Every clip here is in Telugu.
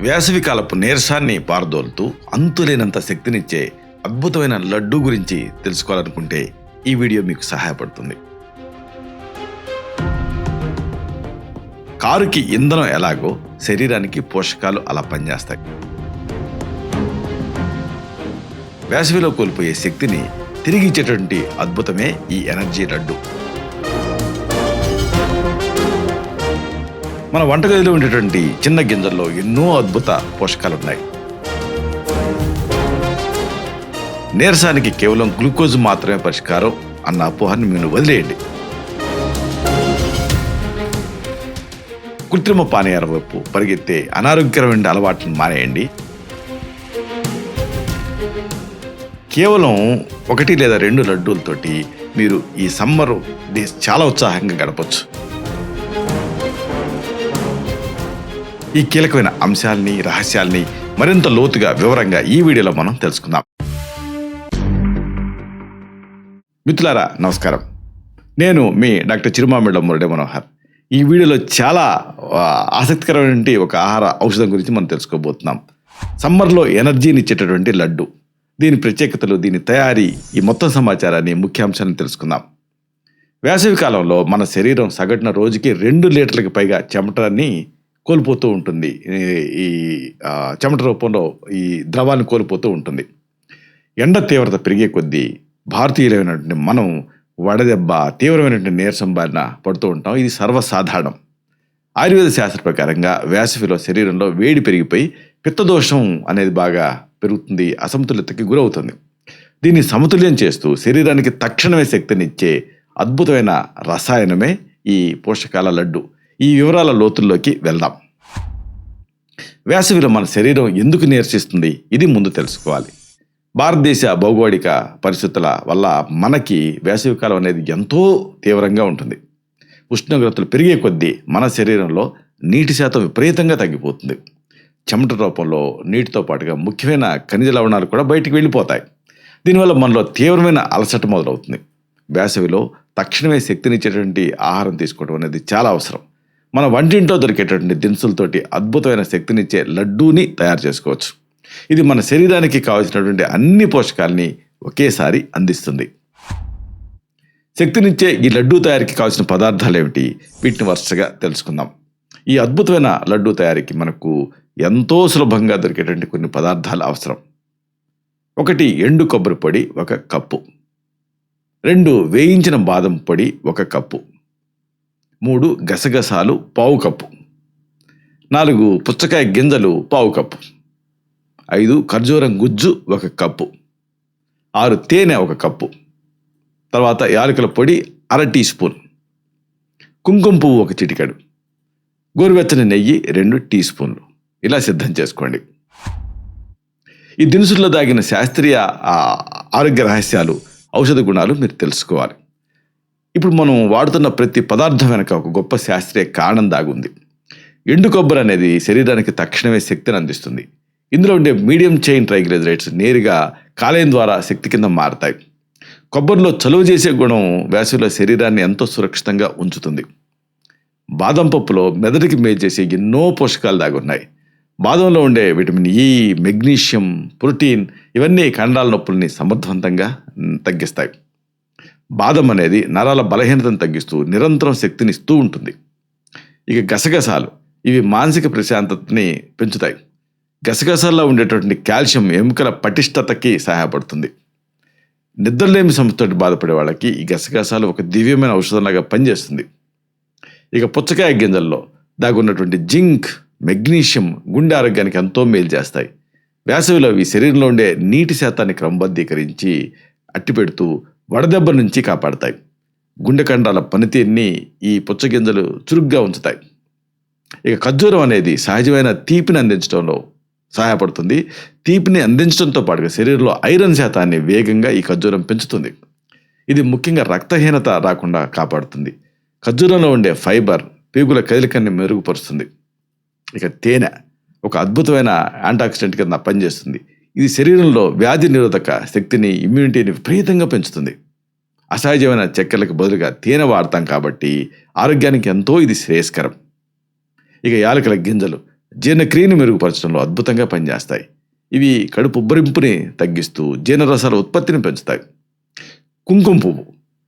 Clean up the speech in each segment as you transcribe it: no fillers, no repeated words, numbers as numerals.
వేసవికాలపు నీరసాన్ని పారదోలుతూ అంతులేనంత శక్తినిచ్చే అద్భుతమైన లడ్డూ గురించి తెలుసుకోవాలనుకుంటే ఈ వీడియో మీకు సహాయపడుతుంది. కారుకి ఇంధనం ఎలాగో శరీరానికి పోషకాలు అలా పనిచేస్తాయి. వేసవిలో కోల్పోయే శక్తిని తిరిగి ఇచ్చేటువంటి అద్భుతమే ఈ ఎనర్జీ లడ్డు. మన వంటగదిలో ఉండేటువంటి చిన్న గింజల్లో ఎన్నో అద్భుత పోషకాలున్నాయి. నీరసానికి కేవలం గ్లూకోజ్ మాత్రమే పరిష్కారం అన్న అపోహని మీరు వదిలేయండి. కృత్రిమ పానీయాల వైపు పరిగెత్తే అనారోగ్యకరమైన అలవాట్లను మానేయండి. కేవలం 1 లేదా 2 లడ్డూలతోటి మీరు ఈ సమ్మర్ డేస్ చాలా ఉత్సాహంగా గడపచ్చు. ఈ కీలకమైన అంశాలని, రహస్యాల్ని మరింత లోతుగా వివరంగా ఈ వీడియోలో మనం తెలుసుకుందాం. మిత్రులారా నమస్కారం, నేను మీ డాక్టర్ చిరుమామిళ్ళ మురళి మనోహర్. ఈ వీడియోలో చాలా ఆసక్తికరమైన ఒక ఆహార ఔషధం గురించి మనం తెలుసుకోబోతున్నాం. సమ్మర్లో ఎనర్జీని ఇచ్చేటటువంటి లడ్డు, దీని ప్రత్యేకతలు, దీని తయారీ, ఈ మొత్తం సమాచారాన్ని, ముఖ్యాంశాలను తెలుసుకుందాం. వేసవి కాలంలో మన శరీరం సగటున రోజుకి 2 లీటర్లకు పైగా చెమటని కోల్పోతూ ఉంటుంది. ఈ చెమట రూపంలో ఈ ద్రవాన్ని కోల్పోతూ ఉంటుంది. ఎండ తీవ్రత పెరిగే కొద్దీ భారతీయులైనటువంటి మనం వడదెబ్బ, తీవ్రమైనటువంటి నీరసం బారిన పడుతూ ఉంటాం. ఇది సర్వసాధారణం. ఆయుర్వేద శాస్త్ర ప్రకారంగా వేసవిలో శరీరంలో వేడి పెరిగిపోయి పిత్తదోషం అనేది బాగా పెరుగుతుంది, అసమతుల్యతకి గురవుతుంది. దీన్ని సమతుల్యం చేస్తూ శరీరానికి తక్షణమే శక్తినిచ్చే అద్భుతమైన రసాయనమే ఈ పోషకాల లడ్డు. ఈ వివరాల లోతుల్లోకి వెళ్దాం. వేసవిలో మన శరీరం ఎందుకు నీరసిస్తుంది, ఇది ముందు తెలుసుకోవాలి. భారతదేశ భౌగోళిక పరిస్థితుల వల్ల మనకి వేసవికాలం అనేది ఎంతో తీవ్రంగా ఉంటుంది. ఉష్ణోగ్రతలు పెరిగే కొద్దీ మన శరీరంలో నీటి శాతం విపరీతంగా తగ్గిపోతుంది. చెమట రూపంలో నీటితో పాటుగా ముఖ్యమైన ఖనిజ లవణాలు కూడా బయటికి వెళ్ళిపోతాయి. దీనివల్ల మనలో తీవ్రమైన అలసట మొదలవుతుంది. వేసవిలో తక్షణమే శక్తినిచ్చేటువంటి ఆహారం తీసుకోవడం అనేది చాలా అవసరం. మన వంటింట్లో దొరికేటటువంటి దినుసులతోటి అద్భుతమైన శక్తినిచ్చే లడ్డూని తయారు చేసుకోవచ్చు. ఇది మన శరీరానికి కావాల్సినటువంటి అన్ని పోషకాలని ఒకేసారి అందిస్తుంది. శక్తినిచ్చే ఈ లడ్డూ తయారీకి కావాల్సిన పదార్థాలు ఏమిటి, వీటిని వరుసగా తెలుసుకుందాం. ఈ అద్భుతమైన లడ్డూ తయారీకి మనకు ఎంతో సులభంగా దొరికేటువంటి కొన్ని పదార్థాలు అవసరం. 1 ఎండు కొబ్బరి పొడి 1 కప్పు, 2 వేయించిన బాదం పొడి 1 కప్పు, 3 గసగసాలు 1/2 కప్పు, 4 పుచ్చకాయ గింజలు 1/2 కప్పు, 5 ఖర్జూరం గుజ్జు 1 కప్పు, 6 తేనె 1 కప్పు, తర్వాత యాలకుల పొడి 1/2 టీ స్పూన్, కుంకుమ పువ్వు 1 చిటికెడు, గోరువెచ్చని నెయ్యి 2 టీ స్పూన్లు. ఇలా సిద్ధం చేసుకోండి. ఈ దినుసుల్లో దాగిన శాస్త్రీయ ఆరోగ్య రహస్యాలు, ఔషధ గుణాలు మీరు తెలుసుకోవాలి. ఇప్పుడు మనం వాడుతున్న ప్రతి పదార్థం వెనక ఒక గొప్ప శాస్త్రీయ కారణం దాగుంది. ఎండు కొబ్బరి అనేది శరీరానికి తక్షణమే శక్తిని అందిస్తుంది. ఇందులో ఉండే మీడియం చైన్ ట్రైగ్లిజరైడ్స్ నేరుగా కాలేయం ద్వారా శక్తి కింద మారతాయి. కొబ్బరిలో చలువ చేసే గుణం వేసవిలో శరీరాన్ని ఎంతో సురక్షితంగా ఉంచుతుంది. బాదం పప్పులో మెదడుకి మేలు చేసే ఎన్నో పోషకాలు దాగున్నాయి. బాదంలో ఉండే విటమిన్ ఈ, మెగ్నీషియం, ప్రోటీన్ ఇవన్నీ కండరాల నొప్పుల్ని సమర్థవంతంగా తగ్గిస్తాయి. బాదం అనేది నరాల బలహీనతను తగ్గిస్తూ నిరంతరం శక్తిని ఇస్తూ ఉంటుంది. ఇక గసగసాలు, ఇవి మానసిక ప్రశాంతతని పెంచుతాయి. గసగసాల్లో ఉండేటటువంటి కాల్షియం ఎముకల పటిష్టతకి సహాయపడుతుంది. నిద్రలేమి సమస్యతో బాధపడే వాళ్ళకి ఈ గసగసాలు ఒక దివ్యమైన ఔషధంలాగా పనిచేస్తుంది. ఇక పుచ్చకాయ గింజల్లో దాగున్నటువంటి జింక్, మెగ్నీషియం గుండె ఆరోగ్యానికి ఎంతో మేలు చేస్తాయి. వేసవిలో ఈ శరీరంలో ఉండే నీటి శాతాన్ని క్రమబద్ధీకరించి అట్టిపెడుతూ వడదెబ్బ నుంచి కాపాడతాయి. గుండె కండరాల పనితీరుని ఈ పుచ్చగింజలు చురుగ్గా ఉంచుతాయి. ఇక ఖర్జూరం అనేది సహజమైన తీపిని అందించడంలో సహాయపడుతుంది. తీపిని అందించడంతో పాటుగా శరీరంలో ఐరన్ శాతాన్ని వేగంగా ఈ ఖర్జూరం పెంచుతుంది. ఇది ముఖ్యంగా రక్తహీనత రాకుండా కాపాడుతుంది. ఖర్జూరంలో ఉండే ఫైబర్ పేగుల కదలికని మెరుగుపరుస్తుంది. ఇక తేనె ఒక అద్భుతమైన యాంటాక్సిడెంట్ కింద పనిచేస్తుంది. ఇది శరీరంలో వ్యాధి నిరోధక శక్తిని, ఇమ్యూనిటీని విపరీతంగా పెంచుతుంది. అసహజమైన చక్కెరలకు బదులుగా తేనె వాడతాం కాబట్టి ఆరోగ్యానికి ఎంతో ఇది శ్రేయస్కరం. ఇక యాలకుల గింజలు జీర్ణక్రియను మెరుగుపరచడంలో అద్భుతంగా పనిచేస్తాయి. ఇవి కడుపు ఉబ్బరింపుని తగ్గిస్తూ జీర్ణరసాల ఉత్పత్తిని పెంచుతాయి. కుంకుమ పువ్వు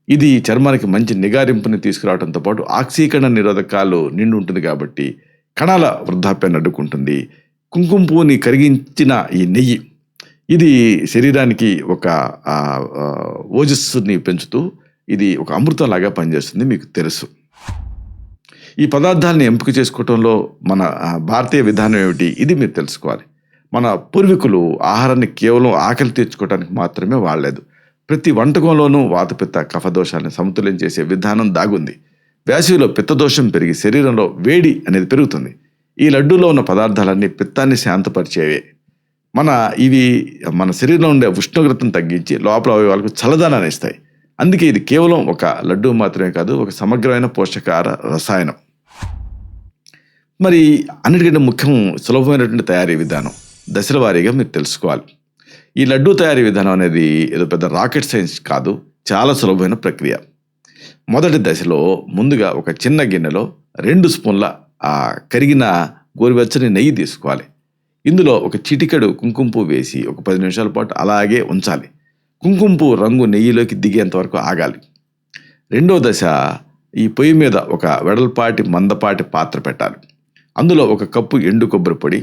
ఇది చర్మానికి మంచి నిగారింపుని తీసుకురావడంతో పాటు ఆక్సీకరణ నిరోధకాలు నిండి ఉంటుంది కాబట్టి కణాల వృద్ధాప్యాన్ని అడ్డుకుంటుంది. కుంకుమ పువ్వుని కరిగించిన ఈ నెయ్యి ఇది శరీరానికి ఒక ఓజస్సుని పెంచుతూ ఇది ఒక అమృతంలాగా పనిచేస్తుంది, మీకు తెలుసు. ఈ పదార్థాలని ఎంపిక చేసుకోవటంలో మన భారతీయ విధానం ఏమిటి, ఇది మీరు తెలుసుకోవాలి. మన పూర్వీకులు ఆహారాన్ని కేవలం ఆకలి తీర్చుకోవడానికి మాత్రమే వాడలేదు. ప్రతి వంటకంలోనూ వాతపిత్త కఫదోషాన్ని సమతుల్యం చేసే విధానం దాగుంది. వేసవిలో పిత్తదోషం పెరిగి శరీరంలో వేడి అనేది పెరుగుతుంది. ఈ లడ్డూలో ఉన్న పదార్థాలన్నీ పిత్తాన్ని శాంతపరిచేవే. ఇవి మన శరీరంలో ఉండే ఉష్ణోగ్రతను తగ్గించి లోపల అవయవాలకు చల్లదనాన్ని ఇస్తాయి. అందుకే ఇది కేవలం ఒక లడ్డూ మాత్రమే కాదు, ఒక సమగ్రమైన పోషకాహార రసాయనం. మరి అన్నిటికంటే ముఖ్యం సులభమైనటువంటి తయారీ విధానం. దశల వారీగా మీరు తెలుసుకోవాలి. ఈ లడ్డూ తయారీ విధానం అనేది ఏదో పెద్ద రాకెట్ సైన్స్ కాదు, చాలా సులభమైన ప్రక్రియ. మొదటి దశలో ముందుగా ఒక చిన్న గిన్నెలో 2 స్పూన్ల కరిగిన గోరువెచ్చని నెయ్యి తీసుకోవాలి. ఇందులో ఒక చిటికెడు కుంకుమ పువ్వు వేసి ఒక 10 నిమిషాల పాటు అలాగే ఉంచాలి. కుంకుమ పువ్వు రంగు నెయ్యిలోకి దిగేంత వరకు ఆగాలి. రెండో దశ, ఈ పొయ్యి మీద ఒక వెడల్పాటి మందపాటి పాత్ర పెట్టాలి. అందులో 1 కప్పు ఎండు కొబ్బరి పొడి,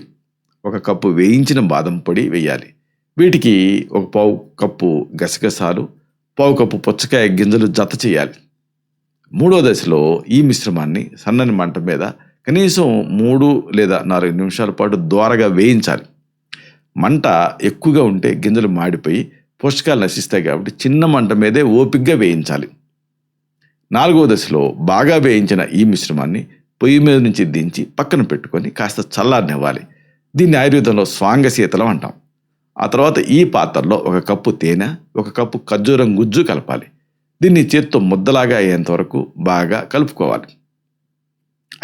1 కప్పు వేయించిన బాదం పొడి వేయాలి. వీటికి 1 పావు కప్పు గసగసాలు, 1 కప్పు పుచ్చకాయ గింజలు జత చేయాలి. మూడో దశలో ఈ మిశ్రమాన్ని సన్నని మంట మీద కనీసం 3 లేదా 4 నిమిషాల పాటు దోరగా వేయించాలి. మంట ఎక్కువగా ఉంటే గింజలు మాడిపోయి పోషకాలు నశిస్తాయి కాబట్టి చిన్న మంట మీదే ఓపిగ్గా వేయించాలి. 4వ దశలో బాగా వేయించిన ఈ మిశ్రమాన్ని పొయ్యి మీద నుంచి దించి పక్కన పెట్టుకొని కాస్త చల్లారనివ్వాలి. దీన్ని ఆయుర్వేదంలో స్వాంగశీతలం అంటాం. ఆ తర్వాత ఈ పాత్రలో 1 కప్పు తేనె, 1 కప్పు ఖర్జూరం గుజ్జు కలపాలి. దీన్ని చేత్తో ముద్దలాగా అయ్యేంత వరకు బాగా కలుపుకోవాలి.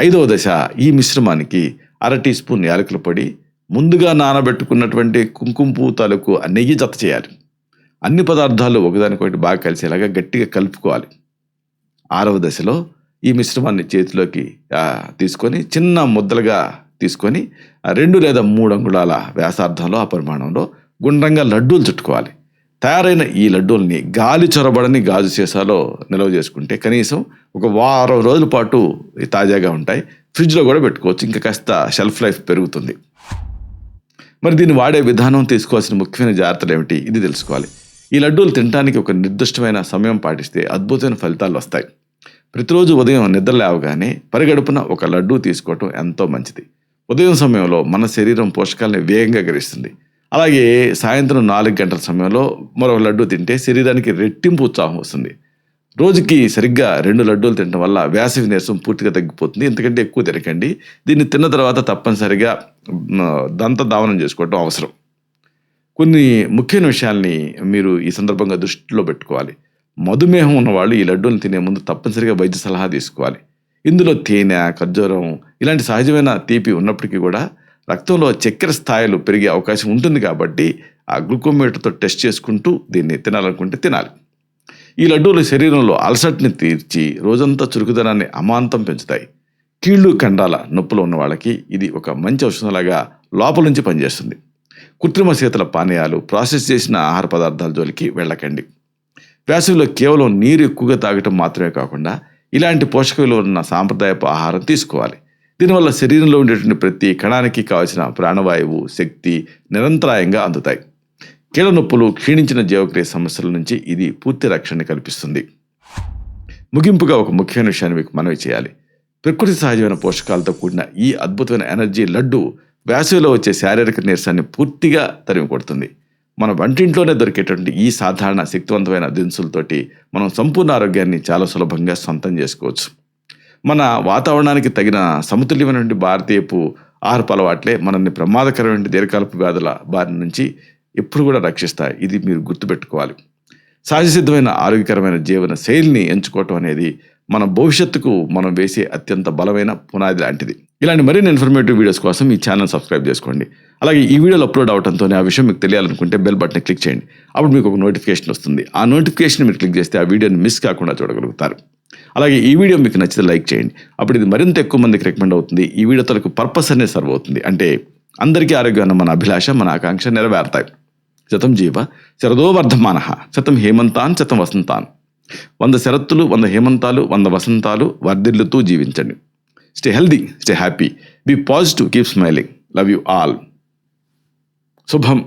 5వ దశ, ఈ మిశ్రమానికి 1/2 టీ స్పూన్ యాలకుల పొడి, ముందుగా నానబెట్టుకున్నటువంటి కుంకుమ పువ్వు తాలూకు నెయ్యి జత చేయాలి. అన్ని పదార్థాలు ఒకదానికొకటి బాగా కలిసేలాగా గట్టిగా కలుపుకోవాలి. 6వ దశలో ఈ మిశ్రమాన్ని చేతిలోకి తీసుకొని చిన్న ముద్దలుగా తీసుకొని 2 లేదా 3 అంగుళాల వ్యాసార్థంలో ఆ పరిమాణంలో గుండ్రంగా లడ్డూలు చుట్టుకోవాలి. తయారైన ఈ లడ్డూల్ని గాలి చొరబడని గాజు సీసాలో నిల్వ చేసుకుంటే కనీసం 1 వారం రోజుల పాటు తాజాగా ఉంటాయి. ఫ్రిడ్జ్లో కూడా పెట్టుకోవచ్చు, ఇంకా కాస్త షెల్ఫ్ లైఫ్ పెరుగుతుంది. మరి దీన్ని వాడే విధానం, తీసుకోవాల్సిన ముఖ్యమైన జాగ్రత్తలు ఏమిటి, ఇది తెలుసుకోవాలి. ఈ లడ్డూలు తినడానికి ఒక నిర్దిష్టమైన సమయం పాటిస్తే అద్భుతమైన ఫలితాలు వస్తాయి. ప్రతిరోజు ఉదయం నిద్ర లేవగానే పరిగడుపున 1 లడ్డూ తీసుకోవటం ఎంతో మంచిది. ఉదయం సమయంలో మన శరీరం పోషకాలని వేగంగా గ్రహిస్తుంది. అలాగే సాయంత్రం 4 గంటల సమయంలో మరో లడ్డూ తింటే శరీరానికి రెట్టింపు ఉత్సాహం వస్తుంది. రోజుకి సరిగ్గా 2 లడ్డూలు తినడం వల్ల వేసవి నీరసం పూర్తిగా తగ్గిపోతుంది. ఎందుకంటే ఎక్కువ తినకండి. దీన్ని తిన్న తర్వాత తప్పనిసరిగా దంత దావనం చేసుకోవటం అవసరం. కొన్ని ముఖ్యమైన విషయాల్ని మీరు ఈ సందర్భంగా దృష్టిలో పెట్టుకోవాలి. మధుమేహం ఉన్నవాళ్ళు ఈ లడ్డూలు తినే ముందు తప్పనిసరిగా వైద్య సలహా తీసుకోవాలి. ఇందులో తేనె, ఖర్జూరం ఇలాంటి సహజమైన తీపి ఉన్నప్పటికీ కూడా రక్తంలో చక్కెర స్థాయిలు పెరిగే అవకాశం ఉంటుంది కాబట్టి ఆ గ్లూకోమీటర్తో టెస్ట్ చేసుకుంటూ దీన్ని తినాలనుకుంటే తినాలి. ఈ లడ్డూలు శరీరంలో అలసటని తీర్చి రోజంతా చురుకుదనాన్ని అమాంతం పెంచుతాయి. కీళ్ళు కండాల నొప్పులు ఉన్న వాళ్ళకి ఇది ఒక మంచి ఔషధంలాగా లోపల నుంచి పనిచేస్తుంది. కృత్రిమ శీతల పానీయాలు, ప్రాసెస్ చేసిన ఆహార పదార్థాల జోలికి వెళ్ళకండి. వేసవిలో కేవలం నీరు ఎక్కువగా తాగటం మాత్రమే కాకుండా ఇలాంటి పోషక విలువలు ఉన్న సాంప్రదాయపు ఆహారం తీసుకోవాలి. దీనివల్ల శరీరంలో ఉండేటువంటి ప్రతి కణానికి కావాల్సిన ప్రాణవాయువు, శక్తి నిరంతరాయంగా అందుతాయి. కీళ్ళ నొప్పులు, క్షీణించిన జీవక్రియ సమస్యల నుంచి ఇది పూర్తి రక్షణ కల్పిస్తుంది. ముగింపుగా ఒక ముఖ్యమైన విషయాన్ని మీకు మనవి చేయాలి. ప్రకృతి సహజమైన పోషకాలతో కూడిన ఈ అద్భుతమైన ఎనర్జీ లడ్డు వేసవిలో వచ్చే శారీరక నీరసాన్ని పూర్తిగా తరిమి కొడుతుంది. మన వంటింట్లోనే దొరికేటువంటి ఈ సాధారణ శక్తివంతమైన దినుసులతోటి మనం సంపూర్ణ ఆరోగ్యాన్ని చాలా సులభంగా సొంతం చేసుకోవచ్చు. మన వాతావరణానికి తగిన సమతుల్యమైనటువంటి భారతీయపు ఆహారపు అలవాట్లే మనల్ని ప్రమాదకరమైన దీర్ఘకాలపు వ్యాధుల బారి నుంచి ఎప్పుడు కూడా రక్షిస్తాయి. ఇది మీరు గుర్తుపెట్టుకోవాలి. సహజసిద్ధమైన ఆరోగ్యకరమైన జీవన శైలిని ఎంచుకోవటం అనేది మన భవిష్యత్తుకు మనం వేసే అత్యంత బలమైన పునాది లాంటిది. ఇలాంటి మరిన్ని ఇన్ఫర్మేటివ్ వీడియోస్ కోసం ఈ ఛానల్ సబ్స్క్రైబ్ చేసుకోండి. అలాగే ఈ వీడియోలు అప్లోడ్ అవడంతోనే ఆ విషయం మీకు తెలియాలనుకుంటే బెల్ బటన్ క్లిక్ చేయండి. అప్పుడు మీకు ఒక నోటిఫికేషన్ వస్తుంది. ఆ నోటిఫికేషన్ మీరు క్లిక్ చేస్తే ఆ వీడియోని మిస్ కాకుండా చూడగలుగుతారు. అలాగే ఈ వీడియో మీకు నచ్చితే లైక్ చేయండి. అప్పుడు ఇది మరింత ఎక్కువ మందికి రికమెండ్ అవుతుంది. ఈ వీడియో తలకు పర్పస్ అనేది సర్వ్ అవుతుంది. అంటే అందరికీ ఆరోగ్యం అన్న మన అభిలాష, మన ఆకాంక్ష నెరవేరుతాయి. శతం జీవ శరదో వర్ధమానః, శతం హేమంతాన్ శతం వసంతాన్. 100 శరత్తులు, 100 హేమంతాలు, 100 వసంతాలు వర్ధిల్లుతూ జీవించండి. Stay healthy, stay happy, be positive, keep smiling. Love you all. శుభం.